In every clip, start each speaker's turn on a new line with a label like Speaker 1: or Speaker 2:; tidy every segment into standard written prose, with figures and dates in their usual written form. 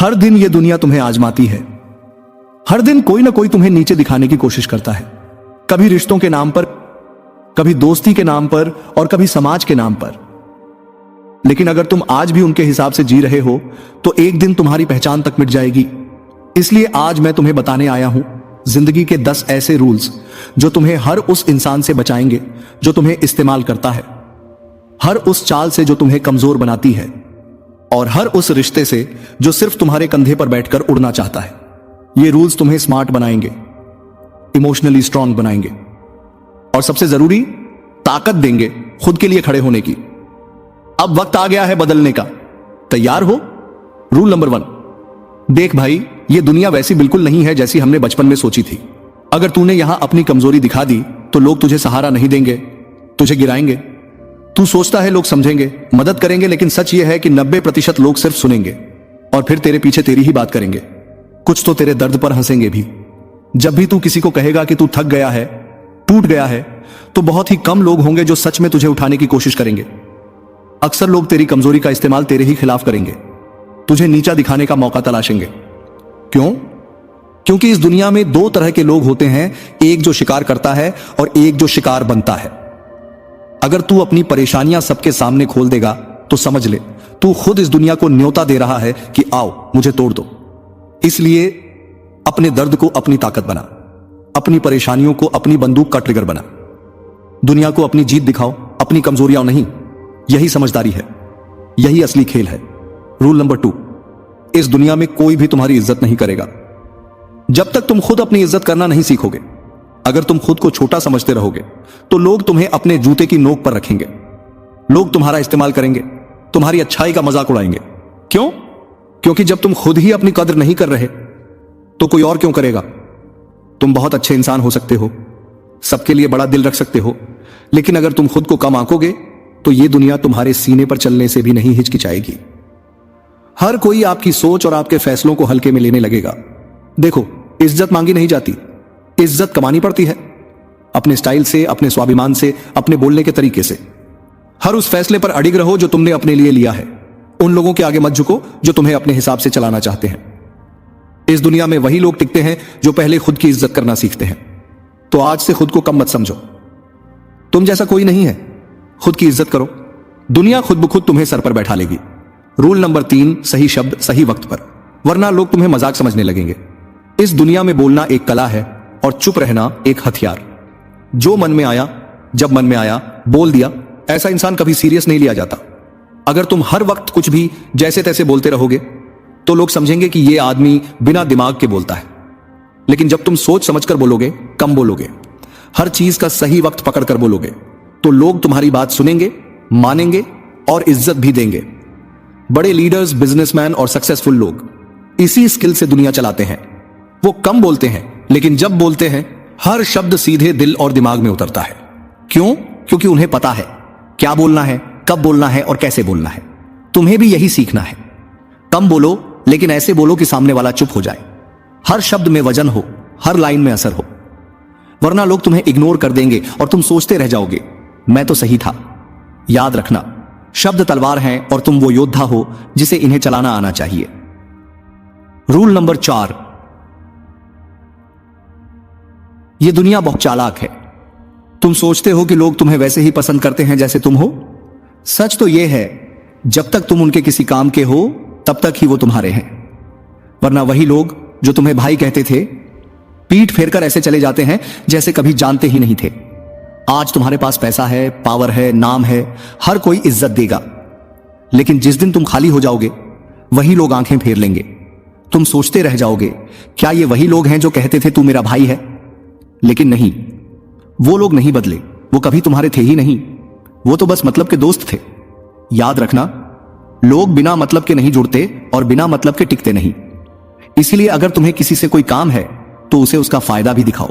Speaker 1: हर दिन ये दुनिया तुम्हें आजमाती है। हर दिन कोई ना कोई तुम्हें नीचे दिखाने की कोशिश करता है, कभी रिश्तों के नाम पर, कभी दोस्ती के नाम पर और कभी समाज के नाम पर। लेकिन अगर तुम आज भी उनके हिसाब से जी रहे हो तो एक दिन तुम्हारी पहचान तक मिट जाएगी। इसलिए आज मैं तुम्हें बताने आया हूं जिंदगी के 10 ऐसे रूल्स जो तुम्हें हर उस इंसान से बचाएंगे जो तुम्हें इस्तेमाल करता है, हर उस चाल से जो तुम्हें कमजोर बनाती है और हर उस रिश्ते से जो सिर्फ तुम्हारे कंधे पर बैठकर उड़ना चाहता है। ये रूल्स तुम्हें स्मार्ट बनाएंगे, इमोशनली स्ट्रांग बनाएंगे और सबसे जरूरी ताकत देंगे खुद के लिए खड़े होने की। अब वक्त आ गया है बदलने का। तैयार हो? रूल नंबर 1, देख भाई, ये दुनिया वैसी बिल्कुल नहीं है जैसी हमने बचपन में सोची थी। अगर तूने यहां अपनी कमजोरी दिखा दी तो लोग तुझे सहारा नहीं देंगे, तुझे गिराएंगे। तू सोचता है लोग समझेंगे, मदद करेंगे, लेकिन सच यह है कि 90% लोग सिर्फ सुनेंगे और फिर तेरे पीछे तेरी ही बात करेंगे। कुछ तो तेरे दर्द पर हंसेंगे भी। जब भी तू किसी को कहेगा कि तू थक गया है, टूट गया है, तो बहुत ही कम लोग होंगे जो सच में तुझे उठाने की कोशिश करेंगे। अक्सर लोग तेरी कमजोरी का इस्तेमाल तेरे ही खिलाफ करेंगे, तुझे नीचा दिखाने का मौका तलाशेंगे। क्यों? क्योंकि इस दुनिया में 2 तरह के लोग होते हैं, एक जो शिकार करता है और एक जो शिकार बनता है। अगर तू अपनी परेशानियां सबके सामने खोल देगा तो समझ ले तू खुद इस दुनिया को न्योता दे रहा है कि आओ मुझे तोड़ दो। इसलिए अपने दर्द को अपनी ताकत बना, अपनी परेशानियों को अपनी बंदूक का ट्रिगर बना। दुनिया को अपनी जीत दिखाओ, अपनी कमजोरियां नहीं। यही समझदारी है, यही असली खेल है। रूल नंबर 2, इस दुनिया में कोई भी तुम्हारी इज्जत नहीं करेगा जब तक तुम खुद अपनी इज्जत करना नहीं सीखोगे। अगर तुम खुद को छोटा समझते रहोगे तो लोग तुम्हें अपने जूते की नोक पर रखेंगे। लोग तुम्हारा इस्तेमाल करेंगे, तुम्हारी अच्छाई का मजाक उड़ाएंगे। क्यों? क्योंकि जब तुम खुद ही अपनी कदर नहीं कर रहे तो कोई और क्यों करेगा? तुम बहुत अच्छे इंसान हो सकते हो, सबके लिए बड़ा दिल रख सकते हो, लेकिन अगर तुम खुद को कम आंकोगे तो यह दुनिया तुम्हारे सीने पर चलने से भी नहीं हिचकिचाएगी। हर कोई आपकी सोच और आपके फैसलों को हल्के में लेने लगेगा। देखो, इज्जत मांगी नहीं जाती, इज्जत कमानी पड़ती है, अपने स्टाइल से, अपने स्वाभिमान से, अपने बोलने के तरीके से। हर उस फैसले पर अडिग रहो जो तुमने अपने लिए लिया है। उन लोगों के आगे मत झुको जो तुम्हें अपने हिसाब से चलाना चाहते हैं। इस दुनिया में वही लोग टिकते हैं जो पहले खुद की इज्जत करना सीखते हैं। तो आज से खुद को कम मत समझो, तुम जैसा कोई नहीं है। खुद की इज्जत करो, दुनिया खुद ब खुद तुम्हें सर पर बैठा लेगी। रूल नंबर 3, सही शब्द सही वक्त पर, वरना लोग तुम्हें मजाक समझने लगेंगे। इस दुनिया में बोलना एक कला है और चुप रहना एक हथियार। जो मन में आया, जब मन में आया, बोल दिया। ऐसा इंसान कभी सीरियस नहीं लिया जाता। अगर तुम हर वक्त कुछ भी जैसे तैसे बोलते रहोगे तो लोग समझेंगे कि यह आदमी बिना दिमाग के बोलता है। लेकिन जब तुम सोच समझकर बोलोगे, कम बोलोगे, हर चीज का सही वक्त पकड़कर बोलोगे, तो लोग तुम्हारी बात सुनेंगे, मानेंगे और इज्जत भी देंगे। बड़े लीडर्स, बिजनेसमैन और सक्सेसफुल लोग इसी स्किल से दुनिया चलाते हैं। वो कम बोलते हैं, लेकिन जब बोलते हैं हर शब्द सीधे दिल और दिमाग में उतरता है। क्यों? क्योंकि उन्हें पता है क्या बोलना है, कब बोलना है और कैसे बोलना है। तुम्हें भी यही सीखना है। कम बोलो, लेकिन ऐसे बोलो कि सामने वाला चुप हो जाए। हर शब्द में वजन हो, हर लाइन में असर हो, वरना लोग तुम्हें इग्नोर कर देंगे और तुम सोचते रह जाओगे मैं तो सही था। याद रखना, शब्द तलवार हैं और तुम वो योद्धा हो जिसे इन्हें चलाना आना चाहिए। रूल नंबर 4, यह दुनिया बहुत चालाक है। तुम सोचते हो कि लोग तुम्हें वैसे ही पसंद करते हैं जैसे तुम हो। सच तो यह है, जब तक तुम उनके किसी काम के हो तब तक ही वो तुम्हारे हैं। वरना वही लोग जो तुम्हें भाई कहते थे, पीठ फेरकर ऐसे चले जाते हैं जैसे कभी जानते ही नहीं थे। आज तुम्हारे पास पैसा है, पावर है, नाम है, हर कोई इज्जत देगा, लेकिन जिस दिन तुम खाली हो जाओगे वही लोग आंखें फेर लेंगे। तुम सोचते रह जाओगे क्या ये वही लोग हैं जो कहते थे तू मेरा भाई है? लेकिन नहीं, वो लोग नहीं बदले। वो कभी तुम्हारे थे ही नहीं, वो तो बस मतलब के दोस्त थे। याद रखना, लोग बिना मतलब के नहीं जुड़ते और बिना मतलब के टिकते नहीं। इसलिए अगर तुम्हें किसी से कोई काम है तो उसे उसका फायदा भी दिखाओ,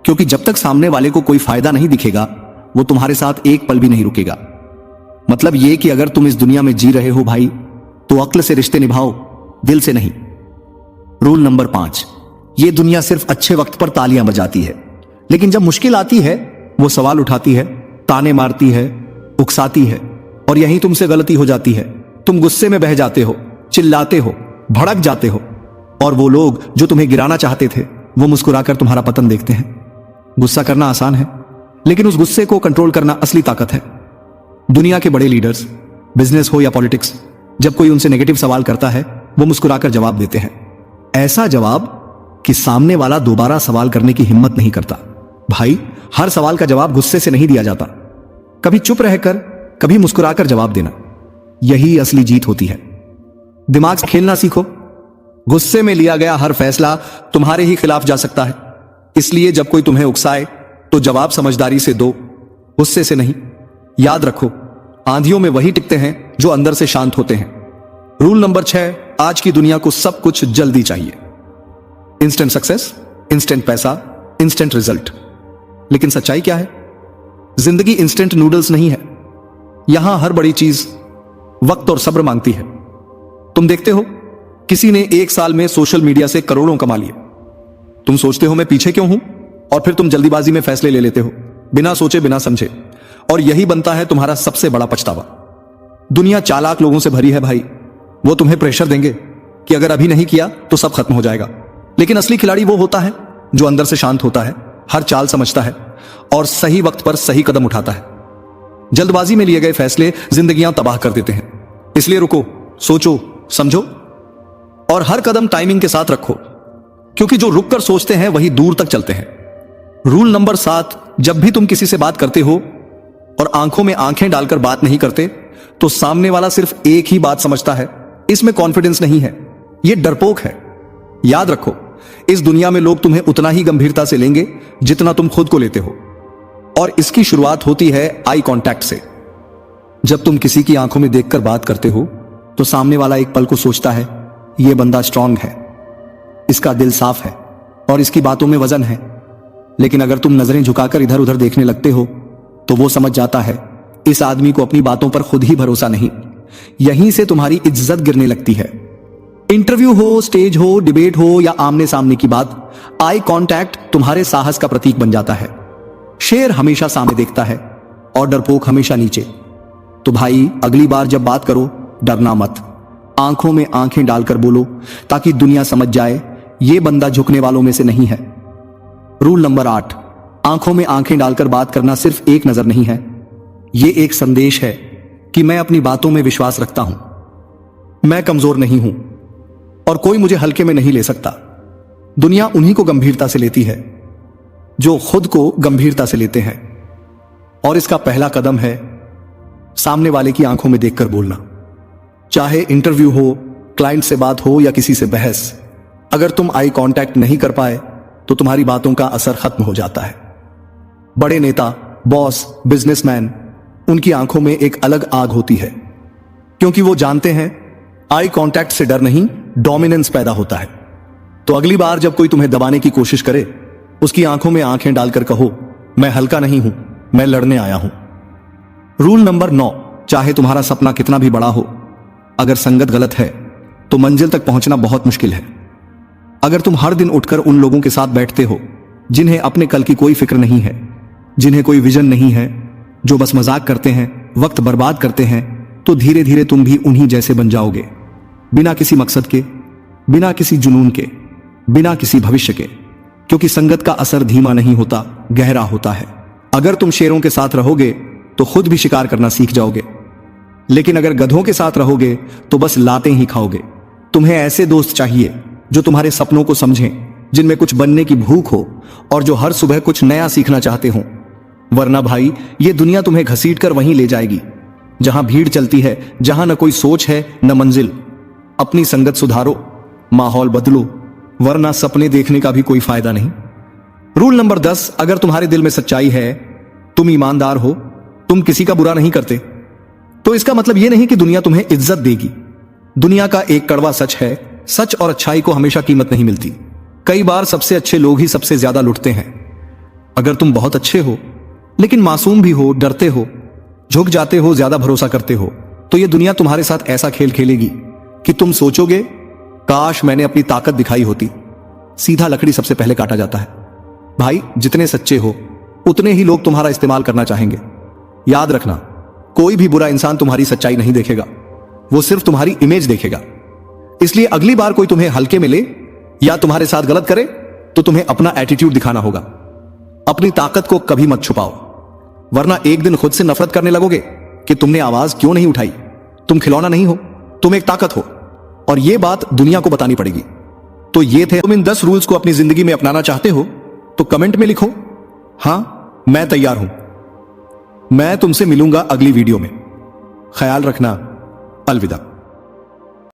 Speaker 1: क्योंकि जब तक सामने वाले को कोई फायदा नहीं दिखेगा वो तुम्हारे साथ एक पल भी नहीं रुकेगा। मतलब यह कि अगर तुम इस दुनिया में जी रहे हो भाई, तो अक्ल से रिश्ते निभाओ, दिल से नहीं। रूल नंबर 5, यह दुनिया सिर्फ अच्छे वक्त पर तालियां बजाती है, लेकिन जब मुश्किल आती है वो सवाल उठाती है, ताने मारती है, उकसाती है, और यहीं तुमसे गलती हो जाती है। तुम गुस्से में बह जाते हो, चिल्लाते हो, भड़क जाते हो, और वो लोग जो तुम्हें गिराना चाहते थे वो मुस्कुराकर तुम्हारा पतन देखते हैं। गुस्सा करना आसान है, लेकिन उस गुस्से को कंट्रोल करना असली ताकत है। दुनिया के बड़े लीडर्स, बिजनेस हो या पॉलिटिक्स, जब कोई उनसे नेगेटिव सवाल करता है वो मुस्कुराकर जवाब देते हैं। ऐसा जवाब कि सामने वाला दोबारा सवाल करने की हिम्मत नहीं करता। भाई, हर सवाल का जवाब गुस्से से नहीं दिया जाता। कभी चुप रहकर, कभी मुस्कुराकर जवाब देना, यही असली जीत होती है। दिमाग से खेलना सीखो। गुस्से में लिया गया हर फैसला तुम्हारे ही खिलाफ जा सकता है। इसलिए जब कोई तुम्हें उकसाए तो जवाब समझदारी से दो, गुस्से से नहीं। याद रखो, आंधियों में वही टिकते हैं जो अंदर से शांत होते हैं। रूल नंबर 6, आज की दुनिया को सब कुछ जल्दी चाहिए। इंस्टेंट सक्सेस, इंस्टेंट पैसा, इंस्टेंट रिजल्ट। लेकिन सच्चाई क्या है? जिंदगी इंस्टेंट नूडल्स नहीं है। यहां हर बड़ी चीज वक्त और सब्र मांगती है। तुम देखते हो, किसी ने 1 साल में सोशल मीडिया से करोड़ों कमा लिए। तुम सोचते हो मैं पीछे क्यों हूं, और फिर तुम जल्दीबाजी में फैसले ले लेते हो, बिना सोचे बिना समझे। और यही बनता है तुम्हारा सबसे बड़ा पछतावा। दुनिया चालाक लोगों से भरी है भाई। वो तुम्हें प्रेशर देंगे कि अगर अभी नहीं किया तो सब खत्म हो जाएगा। लेकिन असली खिलाड़ी वो होता है जो अंदर से शांत होता है, हर चाल समझता है और सही वक्त पर सही कदम उठाता है। जल्दबाजी में लिए गए फैसले जिंदगियां तबाह कर देते हैं। इसलिए रुको, सोचो, समझो और हर कदम टाइमिंग के साथ रखो, क्योंकि जो रुक कर सोचते हैं वही दूर तक चलते हैं। रूल नंबर 7, जब भी तुम किसी से बात करते हो और आंखों में आंखें डालकर बात नहीं करते तो सामने वाला सिर्फ एक ही बात समझता है। इसमें कॉन्फिडेंस नहीं है, यह डरपोक है। याद रखो, इस दुनिया में लोग तुम्हें उतना ही गंभीरता से लेंगे जितना तुम खुद को लेते हो। और इसकी शुरुआत होती है आई कांटेक्ट से। जब तुम किसी की आंखों में देखकर बात करते हो तो सामने वाला एक पल को सोचता है, यह बंदा स्ट्रांग है, इसका दिल साफ है और इसकी बातों में वजन है। लेकिन अगर तुम नजरें झुकाकर इधर उधर देखने लगते हो तो वो समझ जाता है, इस आदमी को अपनी बातों पर खुद ही भरोसा नहीं। यहीं से तुम्हारी इज्जत गिरने लगती है। इंटरव्यू हो, स्टेज हो, डिबेट हो या आमने सामने की बात, आई कांटेक्ट तुम्हारे साहस का प्रतीक बन जाता है। शेर हमेशा सामने देखता है और डरपोक हमेशा नीचे। तो भाई, अगली बार जब बात करो, डरना मत, आंखों में आंखें डालकर बोलो, ताकि दुनिया समझ जाए ये बंदा झुकने वालों में से नहीं है। रूल नंबर 8, आंखों में आंखें डालकर बात करना सिर्फ एक नजर नहीं है, यह एक संदेश है कि मैं अपनी बातों में विश्वास रखता हूं, मैं कमजोर नहीं हूं और कोई मुझे हल्के में नहीं ले सकता। दुनिया उन्हीं को गंभीरता से लेती है जो खुद को गंभीरता से लेते हैं। और इसका पहला कदम है सामने वाले की आंखों में देखकर बोलना। चाहे इंटरव्यू हो, क्लाइंट से बात हो या किसी से बहस, अगर तुम आई कांटेक्ट नहीं कर पाए तो तुम्हारी बातों का असर खत्म हो जाता है। बड़े नेता, बॉस, बिजनेसमैन, उनकी आंखों में एक अलग आग होती है, क्योंकि वो जानते हैं आई कांटेक्ट से डर नहीं, डोमिनेंस पैदा होता है। तो अगली बार जब कोई तुम्हें दबाने की कोशिश करे, उसकी आंखों में आंखें डालकर कहो, मैं हल्का नहीं हूं, मैं लड़ने आया हूं। रूल नंबर 9, चाहे तुम्हारा सपना कितना भी बड़ा हो, अगर संगत गलत है तो मंजिल तक पहुंचना बहुत मुश्किल है। अगर तुम हर दिन उठकर उन लोगों के साथ बैठते हो जिन्हें अपने कल की कोई फिक्र नहीं है, जिन्हें कोई विजन नहीं है, जो बस मजाक करते हैं, वक्त बर्बाद करते हैं, तो धीरे धीरे तुम भी उन्हीं जैसे बन जाओगे, बिना किसी मकसद के, बिना किसी जुनून के, बिना किसी भविष्य के। क्योंकि संगत का असर धीमा नहीं होता, गहरा होता है। अगर तुम शेरों के साथ रहोगे तो खुद भी शिकार करना सीख जाओगे, लेकिन अगर गधों के साथ रहोगे तो बस लातें ही खाओगे। तुम्हें ऐसे दोस्त चाहिए जो तुम्हारे सपनों को समझें, जिनमें कुछ बनने की भूख हो और जो हर सुबह कुछ नया सीखना चाहते हो। वरना भाई, ये दुनिया तुम्हें घसीट कर वहीं ले जाएगी जहां भीड़ चलती है, जहां न कोई सोच है न मंजिल। अपनी संगत सुधारो, माहौल बदलो, वरना सपने देखने का भी कोई फायदा नहीं। रूल नंबर 10, अगर तुम्हारे दिल में सच्चाई है, तुम ईमानदार हो, तुम किसी का बुरा नहीं करते, तो इसका मतलब यह नहीं कि दुनिया तुम्हें इज्जत देगी। दुनिया का एक कड़वा सच है, सच और अच्छाई को हमेशा कीमत नहीं मिलती। कई बार सबसे अच्छे लोग ही सबसे ज्यादा लुटते हैं। अगर तुम बहुत अच्छे हो, लेकिन मासूम भी हो, डरते हो, झुक जाते हो, ज्यादा भरोसा करते हो, तो यह दुनिया तुम्हारे साथ ऐसा खेल खेलेगी कि तुम सोचोगे, काश मैंने अपनी ताकत दिखाई होती। सीधा लकड़ी सबसे पहले काटा जाता है। भाई, जितने सच्चे हो उतने ही लोग तुम्हारा इस्तेमाल करना चाहेंगे। याद रखना, कोई भी बुरा इंसान तुम्हारी सच्चाई नहीं देखेगा, वो सिर्फ तुम्हारी इमेज देखेगा। इसलिए अगली बार कोई तुम्हें हल्के में ले या तुम्हारे साथ गलत करे तो तुम्हें अपना एटीट्यूड दिखाना होगा। अपनी ताकत को कभी मत छुपाओ, वरना एक दिन खुद से नफरत करने लगोगे कि तुमने आवाज क्यों नहीं उठाई। तुम खिलौना नहीं हो, तुम एक ताकत हो, और यह बात दुनिया को बतानी पड़ेगी। तो ये थे, तुम इन 10 रूल्स को अपनी जिंदगी में अपनाना चाहते हो तो कमेंट में लिखो हां मैं तैयार हूं। मैं तुमसे मिलूंगा अगली वीडियो में। ख्याल रखना। अलविदा।